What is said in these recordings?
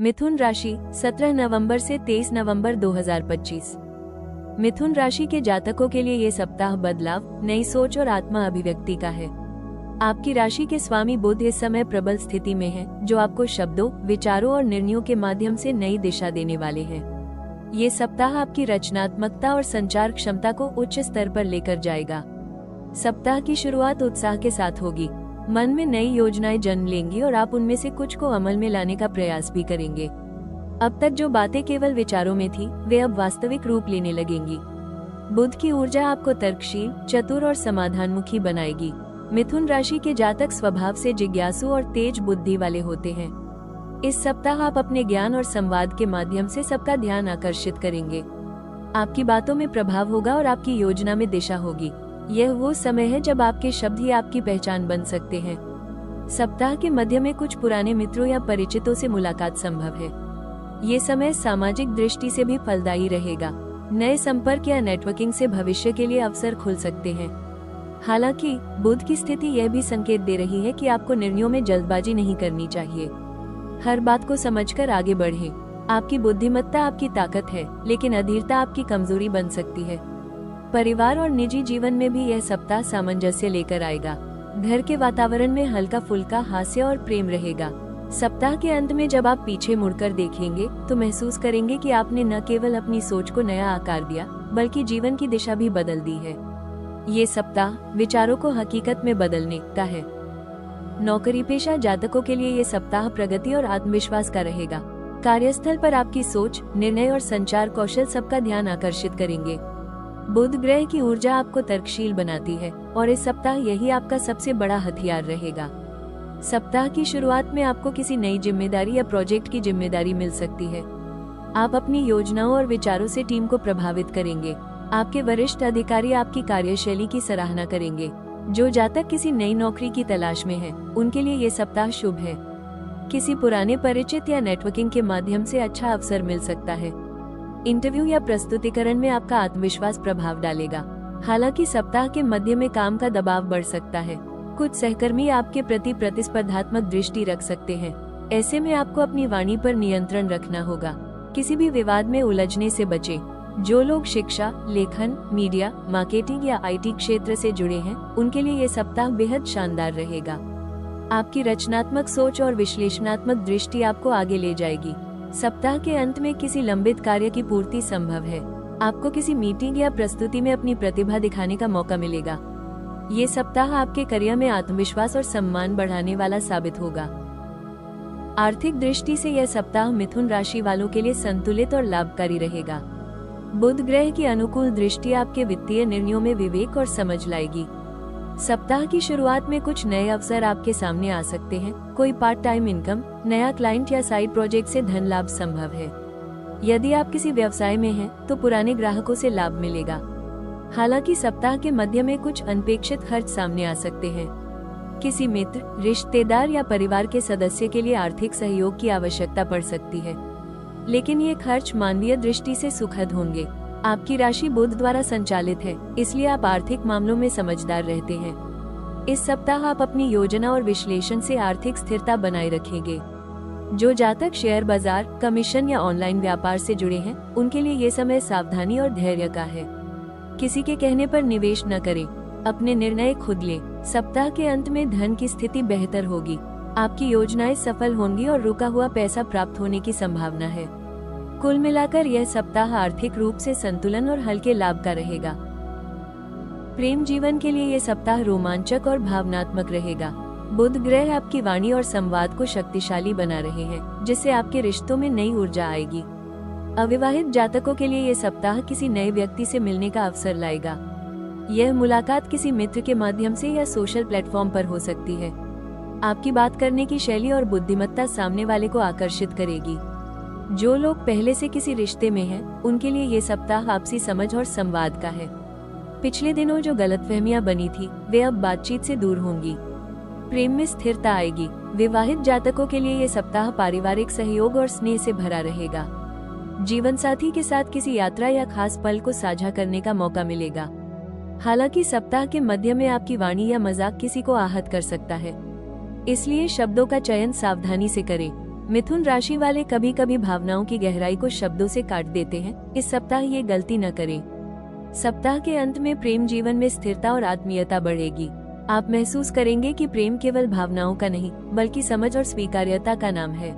मिथुन राशि 17 नवंबर से 23 नवंबर 2025। मिथुन राशि के जातकों के लिए ये सप्ताह बदलाव, नई सोच और आत्मा अभिव्यक्ति का है। आपकी राशि के स्वामी बुध इस समय प्रबल स्थिति में है, जो आपको शब्दों, विचारों और निर्णयों के माध्यम से नई दिशा देने वाले हैं। ये सप्ताह आपकी रचनात्मकता और संचार क्षमता को उच्च स्तर पर लेकर जाएगा। सप्ताह की शुरुआत उत्साह के साथ होगी। मन में नई योजनाएं जन्म लेंगी और आप उनमें से कुछ को अमल में लाने का प्रयास भी करेंगे। अब तक जो बातें केवल विचारों में थी, वे अब वास्तविक रूप लेने लगेंगी। बुध की ऊर्जा आपको तर्कशील, चतुर और समाधानमुखी बनाएगी। मिथुन राशि के जातक स्वभाव से जिज्ञासु और तेज बुद्धि वाले होते हैं। इस सप्ताह आप अपने ज्ञान और संवाद के माध्यम से सबका ध्यान आकर्षित करेंगे। आपकी बातों में प्रभाव होगा और आपकी योजना में दिशा होगी। यह वो समय है जब आपके शब्द ही आपकी पहचान बन सकते हैं। सप्ताह के मध्य में कुछ पुराने मित्रों या परिचितों से मुलाकात संभव है। ये समय सामाजिक दृष्टि से भी फलदायी रहेगा। नए संपर्क या नेटवर्किंग से भविष्य के लिए अवसर खुल सकते हैं। हालांकि बुध की स्थिति यह भी संकेत दे रही है कि आपको निर्णयों में जल्दबाजी नहीं करनी चाहिए। हर बात को समझकर आगे बढ़ें। आपकी बुद्धिमत्ता आपकी ताकत है, लेकिन अधीरता आपकी कमजोरी बन सकती है। परिवार और निजी जीवन में भी यह सप्ताह सामंजस्य लेकर आएगा। घर के वातावरण में हल्का फुल्का हास्य और प्रेम रहेगा। सप्ताह के अंत में जब आप पीछे मुड़कर देखेंगे तो महसूस करेंगे कि आपने न केवल अपनी सोच को नया आकार दिया, बल्कि जीवन की दिशा भी बदल दी है। ये सप्ताह विचारों को हकीकत में बदलने का है। नौकरी पेशा जातकों के लिए ये सप्ताह प्रगति और आत्मविश्वास का रहेगा। कार्यस्थल पर आपकी सोच, निर्णय और संचार कौशल सबका ध्यान आकर्षित करेंगे। बुध ग्रह की ऊर्जा आपको तर्कशील बनाती है और इस सप्ताह यही आपका सबसे बड़ा हथियार रहेगा। सप्ताह की शुरुआत में आपको किसी नई जिम्मेदारी या प्रोजेक्ट की जिम्मेदारी मिल सकती है। आप अपनी योजनाओं और विचारों से टीम को प्रभावित करेंगे। आपके वरिष्ठ अधिकारी आपकी कार्यशैली की सराहना करेंगे। जो जातक किसी नई नौकरी की तलाश में है, उनके लिए ये सप्ताह शुभ है। किसी पुराने परिचित या नेटवर्किंग के माध्यम से अच्छा अवसर मिल सकता है। इंटरव्यू या प्रस्तुतिकरण में आपका आत्मविश्वास प्रभाव डालेगा। हालांकि सप्ताह के मध्य में काम का दबाव बढ़ सकता है। कुछ सहकर्मी आपके प्रति प्रतिस्पर्धात्मक दृष्टि रख सकते हैं। ऐसे में आपको अपनी वाणी पर नियंत्रण रखना होगा। किसी भी विवाद में उलझने से बचें। जो लोग शिक्षा, लेखन, मीडिया, मार्केटिंग या आईटी क्षेत्र से जुड़े हैं, उनके लिए ये सप्ताह बेहद शानदार रहेगा। आपकी रचनात्मक सोच और विश्लेषणात्मक दृष्टि आपको आगे ले जाएगी। सप्ताह के अंत में किसी लंबित कार्य की पूर्ति संभव है। आपको किसी मीटिंग या प्रस्तुति में अपनी प्रतिभा दिखाने का मौका मिलेगा। ये सप्ताह आपके करियर में आत्मविश्वास और सम्मान बढ़ाने वाला साबित होगा। आर्थिक दृष्टि से यह सप्ताह मिथुन राशि वालों के लिए संतुलित और लाभकारी रहेगा। बुध ग्रह की अनुकूल दृष्टि आपके वित्तीय निर्णयों में विवेक और समझ लाएगी। सप्ताह की शुरुआत में कुछ नए अवसर आपके सामने आ सकते हैं। कोई पार्ट टाइम इनकम, नया क्लाइंट या साइड प्रोजेक्ट से धन लाभ संभव है। यदि आप किसी व्यवसाय में हैं, तो पुराने ग्राहकों से लाभ मिलेगा। हालांकि सप्ताह के मध्य में कुछ अनपेक्षित खर्च सामने आ सकते हैं। किसी मित्र, रिश्तेदार या परिवार के सदस्य के लिए आर्थिक सहयोग की आवश्यकता पड़ सकती है, लेकिन ये खर्च मानवीय दृष्टि से सुखद होंगे। आपकी राशि बुध द्वारा संचालित है, इसलिए आप आर्थिक मामलों में समझदार रहते हैं। इस सप्ताह आप अपनी योजना और विश्लेषण से आर्थिक स्थिरता बनाए रखेंगे। जो जातक शेयर बाजार, कमीशन या ऑनलाइन व्यापार से जुड़े हैं, उनके लिए ये समय सावधानी और धैर्य का है। किसी के कहने पर निवेश न करें, अपने निर्णय खुद लें। सप्ताह के अंत में धन की स्थिति बेहतर होगी। आपकी योजनाएं सफल होंगी और रुका हुआ पैसा प्राप्त होने की संभावना है। कुल मिलाकर यह सप्ताह आर्थिक रूप से संतुलन और हल्के लाभ का रहेगा। प्रेम जीवन के लिए यह सप्ताह रोमांचक और भावनात्मक रहेगा। बुध ग्रह आपकी वाणी और संवाद को शक्तिशाली बना रहे हैं, जिससे आपके रिश्तों में नई ऊर्जा आएगी। अविवाहित जातकों के लिए यह सप्ताह किसी नए व्यक्ति से मिलने का अवसर लाएगा। यह मुलाकात किसी मित्र के माध्यम से या सोशल प्लेटफॉर्म पर हो सकती है। आपकी बात करने की शैली और बुद्धिमत्ता सामने वाले को आकर्षित करेगी। जो लोग पहले से किसी रिश्ते में हैं, उनके लिए ये सप्ताह आपसी समझ और संवाद का है। पिछले दिनों जो गलतफहमियां बनी थी, वे अब बातचीत से दूर होंगी। प्रेम में स्थिरता आएगी। विवाहित जातकों के लिए ये सप्ताह पारिवारिक सहयोग और स्नेह से भरा रहेगा। जीवन साथी के साथ किसी यात्रा या खास पल को साझा करने का मौका मिलेगा। हालांकि सप्ताह के मध्य में आपकी वाणी या मजाक किसी को आहत कर सकता है, इसलिए शब्दों का चयन सावधानी से करें। मिथुन राशि वाले कभी कभी भावनाओं की गहराई को शब्दों से काट देते हैं। इस सप्ताह ये गलती न करें। सप्ताह के अंत में प्रेम जीवन में स्थिरता और आत्मीयता बढ़ेगी। आप महसूस करेंगे कि प्रेम केवल भावनाओं का नहीं बल्कि समझ और स्वीकार्यता का नाम है।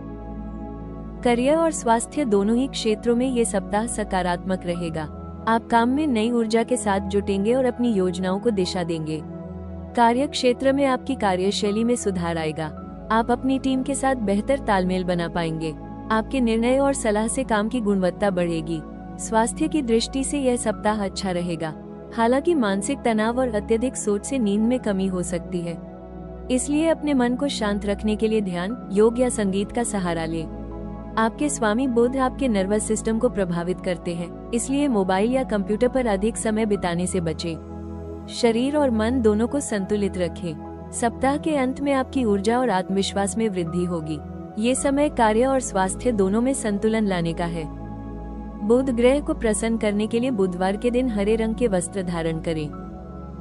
करियर और स्वास्थ्य दोनों ही क्षेत्रों में ये सप्ताह सकारात्मक रहेगा। आप काम में नई ऊर्जा के साथ जुटेंगे और अपनी योजनाओं को दिशा देंगे। कार्य क्षेत्र में आपकी कार्यशैली में सुधार आएगा। आप अपनी टीम के साथ बेहतर तालमेल बना पाएंगे। आपके निर्णय और सलाह से काम की गुणवत्ता बढ़ेगी। स्वास्थ्य की दृष्टि से यह सप्ताह अच्छा रहेगा। हालांकि मानसिक तनाव और अत्यधिक सोच से नींद में कमी हो सकती है, इसलिए अपने मन को शांत रखने के लिए ध्यान, योग या संगीत का सहारा लें। आपके स्वामी बुध आपके नर्वस सिस्टम को प्रभावित करते हैं, इसलिए मोबाइल या कंप्यूटर पर अधिक समय बिताने से बचें। शरीर और मन दोनों को संतुलित रखें। सप्ताह के अंत में आपकी ऊर्जा और आत्मविश्वास में वृद्धि होगी। ये समय कार्य और स्वास्थ्य दोनों में संतुलन लाने का है। बुध ग्रह को प्रसन्न करने के लिए बुधवार के दिन हरे रंग के वस्त्र धारण करें।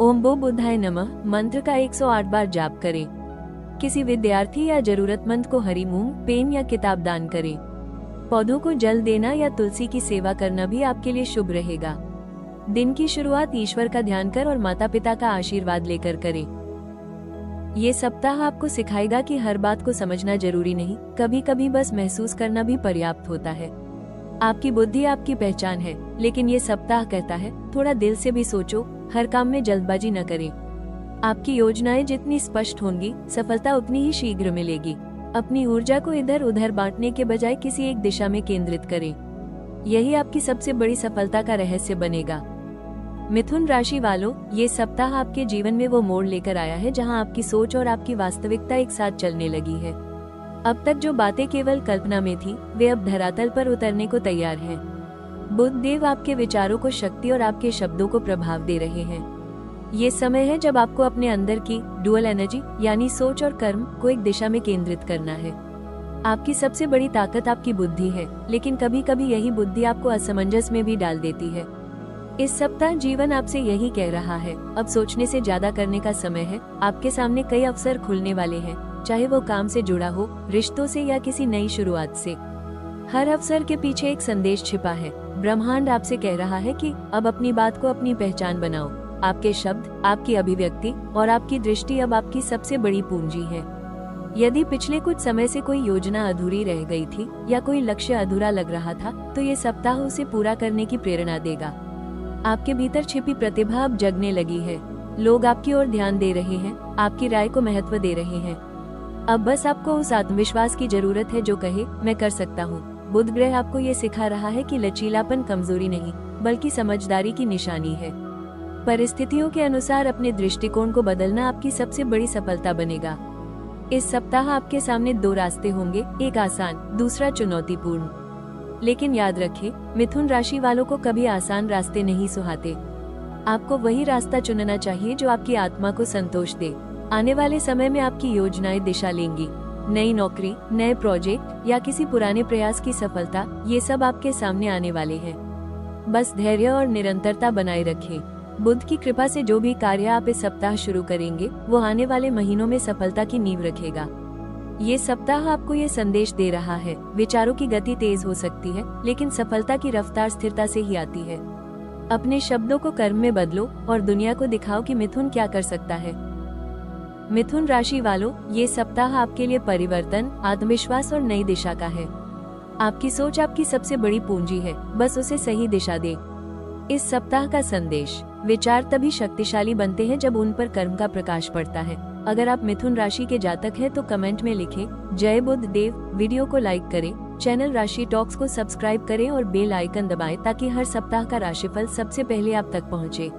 ओम बो बुधाय नमः मंत्र का 108 बार जाप करें। किसी विद्यार्थी या जरूरतमंद को हरी मूंग, पेन या किताब दान करें। पौधों को जल देना या तुलसी की सेवा करना भी आपके लिए शुभ रहेगा। दिन की शुरुआत ईश्वर का ध्यान कर और माता पिता का आशीर्वाद लेकर करें। ये सप्ताह आपको सिखाएगा कि हर बात को समझना जरूरी नहीं, कभी कभी बस महसूस करना भी पर्याप्त होता है। आपकी बुद्धि आपकी पहचान है, लेकिन ये सप्ताह कहता है थोड़ा दिल से भी सोचो, हर काम में जल्दबाजी न करें। आपकी योजनाएं जितनी स्पष्ट होंगी, सफलता उतनी ही शीघ्र मिलेगी। अपनी ऊर्जा को इधर उधर बांटने के बजाय किसी एक दिशा में केंद्रित करें। यही आपकी सबसे बड़ी सफलता का रहस्य बनेगा। मिथुन राशि वालों, ये सप्ताह आपके जीवन में वो मोड़ लेकर आया है जहां आपकी सोच और आपकी वास्तविकता एक साथ चलने लगी है। अब तक जो बातें केवल कल्पना में थी, वे अब धरातल पर उतरने को तैयार हैं। बुध देव आपके विचारों को शक्ति और आपके शब्दों को प्रभाव दे रहे हैं। ये समय है जब आपको अपने अंदर की डुअल एनर्जी यानी सोच और कर्म को एक दिशा में केंद्रित करना है। आपकी सबसे बड़ी ताकत आपकी बुद्धि है, लेकिन कभी कभी यही बुद्धि आपको असमंजस में भी डाल देती है। इस सप्ताह जीवन आपसे यही कह रहा है, अब सोचने से ज्यादा करने का समय है। आपके सामने कई अवसर खुलने वाले हैं, चाहे वो काम से जुड़ा हो, रिश्तों से या किसी नई शुरुआत से। हर अवसर के पीछे एक संदेश छिपा है। ब्रह्मांड आपसे कह रहा है कि अब अपनी बात को अपनी पहचान बनाओ। आपके शब्द, आपकी अभिव्यक्ति और आपकी दृष्टि अब आपकी सबसे बड़ी पूंजी है। यदि पिछले कुछ समय से कोई योजना अधूरी रह गई थी या कोई लक्ष्य अधूरा लग रहा था, तो ये सप्ताह उसे पूरा करने की प्रेरणा देगा। आपके भीतर छिपी प्रतिभा अब जगने लगी है। लोग आपकी ओर ध्यान दे रहे हैं, आपकी राय को महत्व दे रहे हैं। अब बस आपको उस आत्मविश्वास की जरूरत है जो कहे, मैं कर सकता हूँ। बुध ग्रह आपको ये सिखा रहा है कि लचीलापन कमजोरी नहीं, बल्कि समझदारी की निशानी है। परिस्थितियों के अनुसार अपने दृष्टिकोण को बदलना आपकी सबसे बड़ी सफलता बनेगा। इस सप्ताह आपके सामने दो रास्ते होंगे, एक आसान, दूसरा चुनौतीपूर्ण। लेकिन याद रखें, मिथुन राशि वालों को कभी आसान रास्ते नहीं सुहाते। आपको वही रास्ता चुनना चाहिए जो आपकी आत्मा को संतोष दे। आने वाले समय में आपकी योजनाएं दिशा लेंगी। नई नौकरी, नए प्रोजेक्ट या किसी पुराने प्रयास की सफलता, ये सब आपके सामने आने वाले हैं। बस धैर्य और निरंतरता बनाए रखें। बुध की कृपा से जो भी कार्य आप इस सप्ताह शुरू करेंगे, वो आने वाले महीनों में सफलता की नींव रखेगा। ये सप्ताह आपको ये संदेश दे रहा है, विचारों की गति तेज हो सकती है, लेकिन सफलता की रफ्तार स्थिरता से ही आती है। अपने शब्दों को कर्म में बदलो और दुनिया को दिखाओ कि मिथुन क्या कर सकता है। मिथुन राशि वालों, ये सप्ताह आपके लिए परिवर्तन, आत्मविश्वास और नई दिशा का है। आपकी सोच आपकी सबसे बड़ी पूंजी है, बस उसे सही दिशा दे। इस सप्ताह का संदेश, विचार तभी शक्तिशाली बनते हैं जब उन पर कर्म का प्रकाश पड़ता है। अगर आप मिथुन राशि के जातक हैं तो कमेंट में लिखें जय बुध देव। वीडियो को लाइक करें, चैनल राशि टॉक्स को सब्सक्राइब करें और बेल आइकन दबाएं ताकि हर सप्ताह का राशिफल सबसे पहले आप तक पहुंचे।